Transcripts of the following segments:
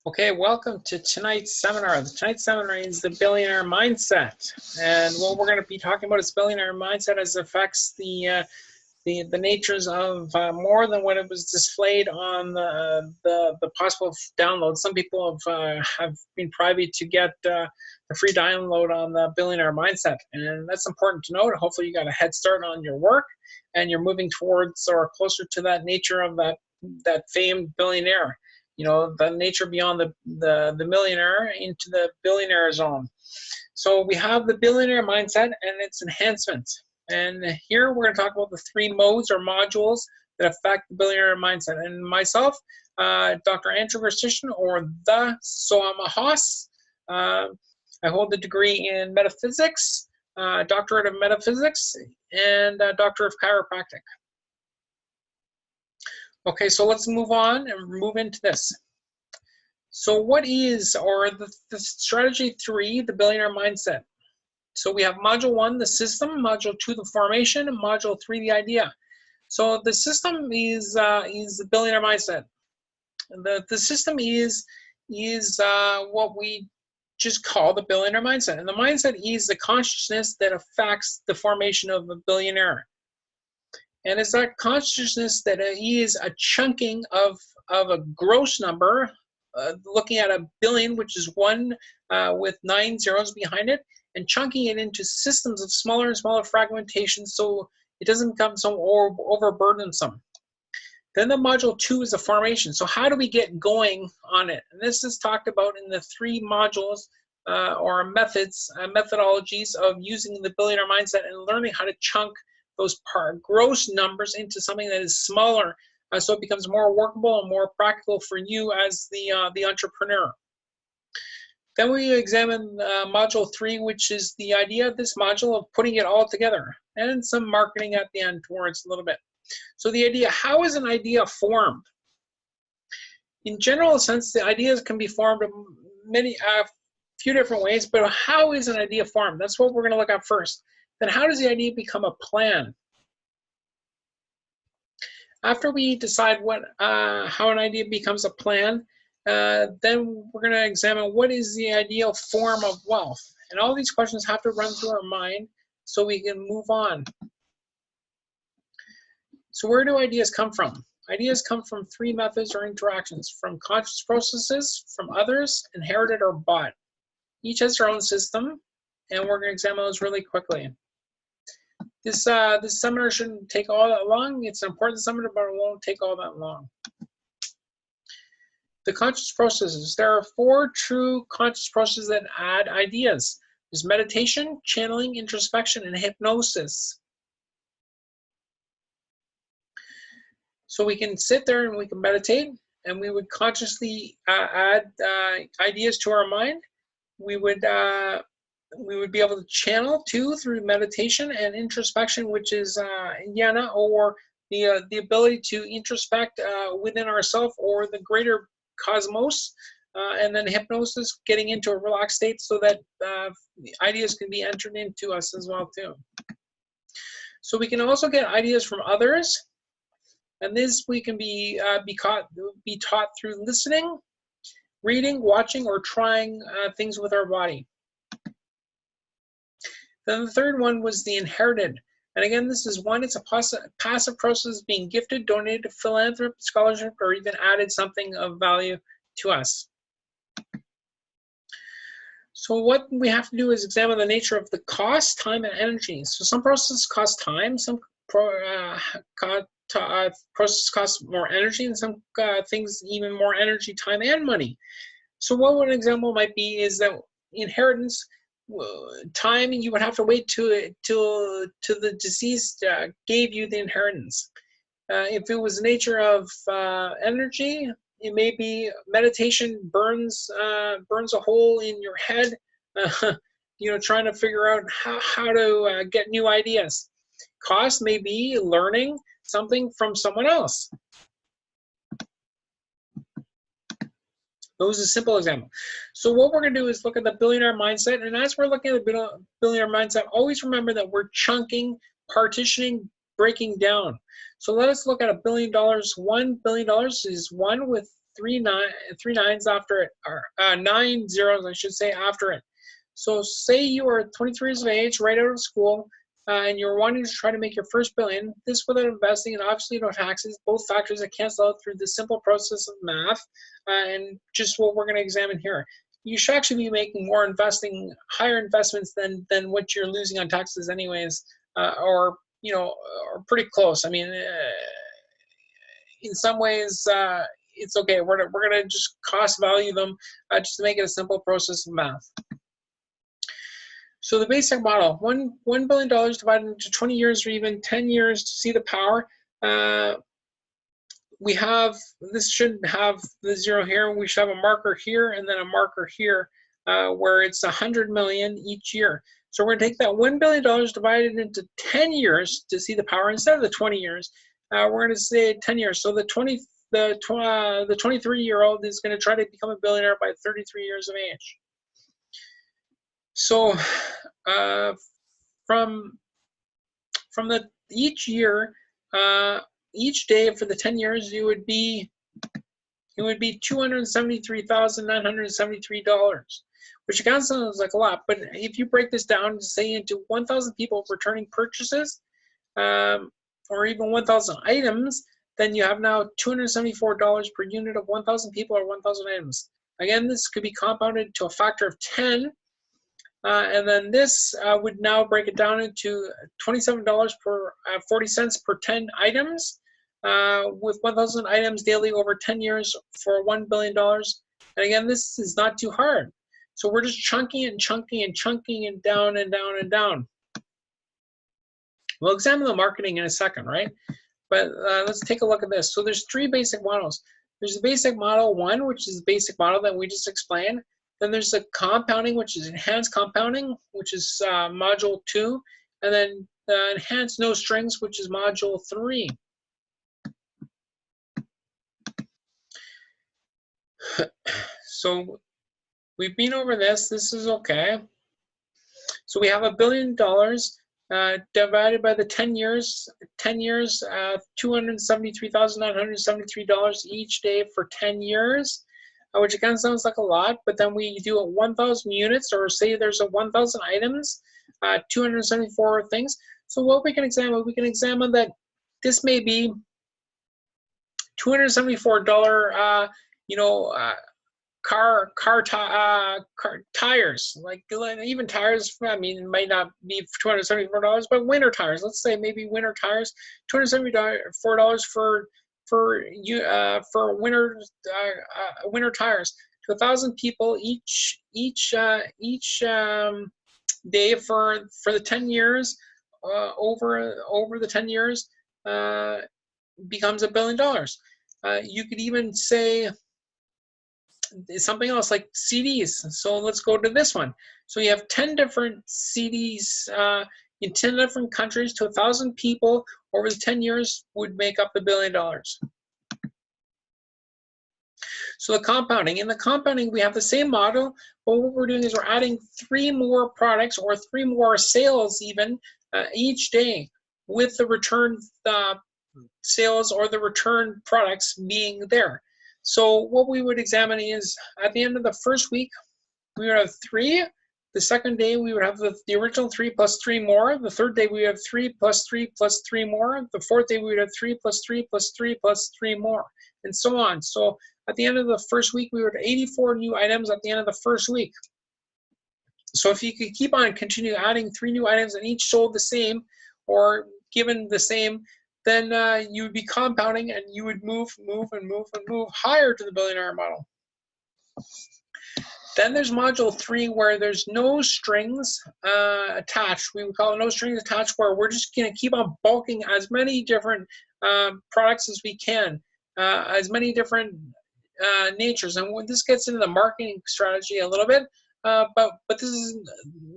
Okay, welcome to tonight's seminar. Tonight's seminar is the billionaire mindset. And what we're going to be talking about is billionaire mindset as it affects the natures of more than what it was displayed on the possible download. Some people have been privy to get the free download on the billionaire mindset. And that's important to note. Hopefully you got a head start on your work and you're moving towards or closer to that nature of that famed billionaire. You know, the nature beyond the millionaire into the billionaire zone. So we have the billionaire mindset and its enhancements. And here we're going to talk about the three modes or modules that affect the billionaire mindset. And myself, Dr. Andrew Verstition, or the Soamahas, I hold a degree in metaphysics, doctorate of metaphysics, and doctor of chiropractic. Okay, so let's move on and move into this. So what is, or the strategy 3, the billionaire mindset? So we have module 1, the system, module 2, the formation, and module 3, the idea. So the system is the billionaire mindset. The system is what we just call the billionaire mindset. And the mindset is the consciousness that affects the formation of a billionaire. And it's that consciousness that is a chunking of a gross number, looking at a billion, which is 1 with 9 zeros behind it, and chunking it into systems of smaller and smaller fragmentations so it doesn't become so overburdensome. Then the module 2 is the formation. So how do we get going on it? And this is talked about in the 3 modules or methods, methodologies of using the billionaire mindset and learning how to chunk those gross numbers into something that is smaller, so it becomes more workable and more practical for you as the entrepreneur. Then we examine module 3, which is the idea of this module of putting it all together, and some marketing at the end towards a little bit. So the idea, how is an idea formed? In general sense, the ideas can be formed in few different ways, but how is an idea formed? That's what we're going to look at first. Then how does the idea become a plan? After we decide how an idea becomes a plan, then we're going to examine what is the ideal form of wealth. And all these questions have to run through our mind so we can move on. So where do ideas come from? Ideas come from 3 methods or interactions: from conscious processes, from others, inherited, or bought. Each has their own system, and we're going to examine those really quickly. This seminar shouldn't take all that long. It's an important seminar, but it won't take all that long. The conscious processes. There are 4 true conscious processes that add ideas. There's meditation, channeling, introspection, and hypnosis. So we can sit there and we can meditate, and we would consciously add ideas to our mind. We would be able to channel too through meditation and introspection, which is jnana, or the ability to introspect within ourselves or the greater cosmos, and then hypnosis, getting into a relaxed state so that ideas can be entered into us as well too. So we can also get ideas from others, and this we can be taught through listening, reading, watching, or trying things with our body. Then the third one was the inherited. And again, this is one, it's a passive process being gifted, donated, philanthropy, scholarship, or even added something of value to us. So what we have to do is examine the nature of the cost, time, and energy. So some processes cost time, some processes cost more energy, and some things even more energy, time, and money. So what one example might be is that inheritance, time, you would have to wait till the deceased gave you the inheritance. If it was the nature of energy, it may be meditation burns a hole in your head, trying to figure out how to get new ideas. Cost may be learning something from someone else. Those are simple examples. So what we're going to do is look at the billionaire mindset. And as we're looking at the billionaire mindset, always remember that we're chunking, partitioning, breaking down. So let us look at $1 billion. $1 billion is 1 with three nines after it, or 9 zeros, I should say, after it. So say you are 23 years of age, right out of school, and you're wanting to try to make your first billion. This without investing, and obviously no taxes. Both factors that cancel out through the simple process of math, and just what we're going to examine here. You should actually be making more higher investments than what you're losing on taxes, anyways, or or pretty close. I mean, in some ways, it's okay. We're gonna just cost value them just to make it a simple process of math. So the basic model: $1 billion divided into 20 years or even 10 years to see the power. We have, this shouldn't have the zero here. We should have a marker here and then a marker here where it's 100 million each year. So we're gonna take that $1 billion divided into 10 years to see the power instead of the 20 years. We're gonna say 10 years. So the 23-year-old is gonna try to become a billionaire by 33 years of age. So from each year, each day for the 10 years, it would be $273,973, which again sounds like a lot. But if you break this down, say into 1,000 people returning purchases, or even 1,000 items, then you have now $274 per unit of 1,000 people or 1,000 items. Again, this could be compounded to a factor of 10. And then this would now break it down into $27 per 40 cents per 10 items, with 1,000 items daily over 10 years for $1 billion. And again, this is not too hard. So we're just chunking and chunking and chunking and down and down and down. We'll examine the marketing in a second, right? But let's take a look at this. So there's three basic models. There's the basic model 1, which is the basic model that we just explained. Then there's the compounding, which is enhanced compounding, which is module 2. And then enhanced no strings, which is module 3. So we've been over this. This is okay. So we have $1 billion divided by the 10 years, $273,973 each day for 10 years, which again sounds like a lot, but then we do it 1,000 units, or say there's a 1,000 items, 274 things. So what we can examine that this may be $274, car tires, like even tires. I mean, it might not be $274, but winter tires. Let's say maybe winter tires, $274 for winter tires to 1,000 people each day for the 10 years. Over the 10 years becomes $1 billion. You could even say something else like CDs. So let's go to this one. So you have 10 different CDs in 10 different countries to 1,000 people over the 10 years would make up $1 billion. So the compounding. In the compounding, we have the same model, but what we're doing is we're adding 3 more products or 3 more sales even each day, with the return sales or the return products being there. So what we would examine is at the end of the first week, we would have 3. The second day, we would have the original 3 plus 3 more. The third day, we have 3 plus 3 plus 3 more. The fourth day, we would have 3 plus 3 plus 3 plus 3 more, and so on. So at the end of the first week, we would have 84 new items at the end of the first week. So if you could keep on continue adding 3 new items and each sold the same or given the same, then you would be compounding and you would move higher to the billionaire model. Then there's module 3 where there's no strings attached. We would call it no strings attached, where we're just going to keep on bulking as many different products as we can, as many different natures. And when this gets into the marketing strategy a little bit, but this is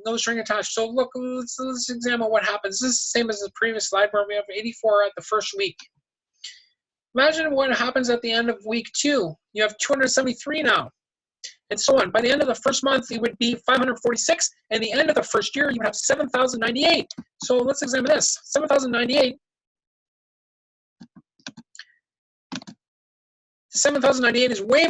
no string attached. So look, let's examine what happens. This is the same as the previous slide where we have 84 at the first week. Imagine what happens at the end of week 2. You have 273 now, and so on. By the end of the first month, it would be 546, and the end of the first year, you have 7,098. So let's examine this. 7,098 7,098 is way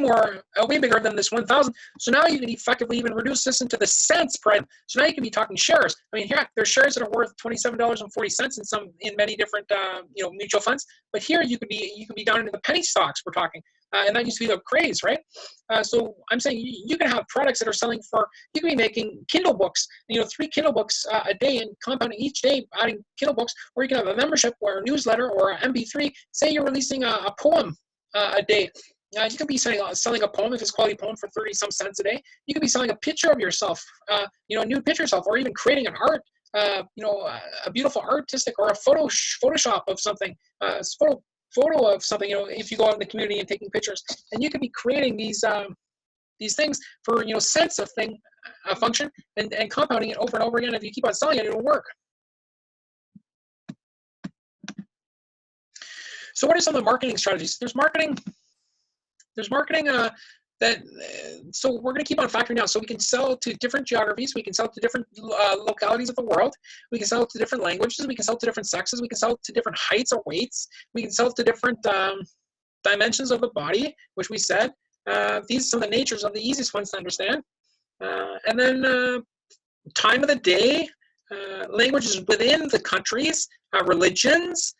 bigger than this 1,000. So now you can effectively even reduce this into the cents per item. So now you can be talking shares. I mean, here there's shares that are worth $27.40 in many different mutual funds. But here you could be down into the penny stocks we're talking, and that used to be the craze, right? So I'm saying you can have products that are selling for. You can be making Kindle books, 3 Kindle books a day, and compounding each day, adding Kindle books, or you can have a membership or a newsletter or an MP3. Say you're releasing a poem a day. You could be selling a poem if it's a quality poem for 30 some cents a day. You could be selling a picture of yourself, a nude picture of yourself, or even creating an art, a beautiful artistic or a Photoshop of something, photo of something. If you go out in the community and taking pictures, and you could be creating these things for cents of function and compounding it over and over again. If you keep on selling it, it'll work. So what are some of the marketing strategies? There's marketing so we're going to keep on factoring down. So we can sell to different geographies. We can sell to different localities of the world. We can sell to different languages. We can sell to different sexes. We can sell to different heights or weights. We can sell to different dimensions of the body, which we said. These are some of the natures of the easiest ones to understand. And then time of the day, languages within the countries, religions,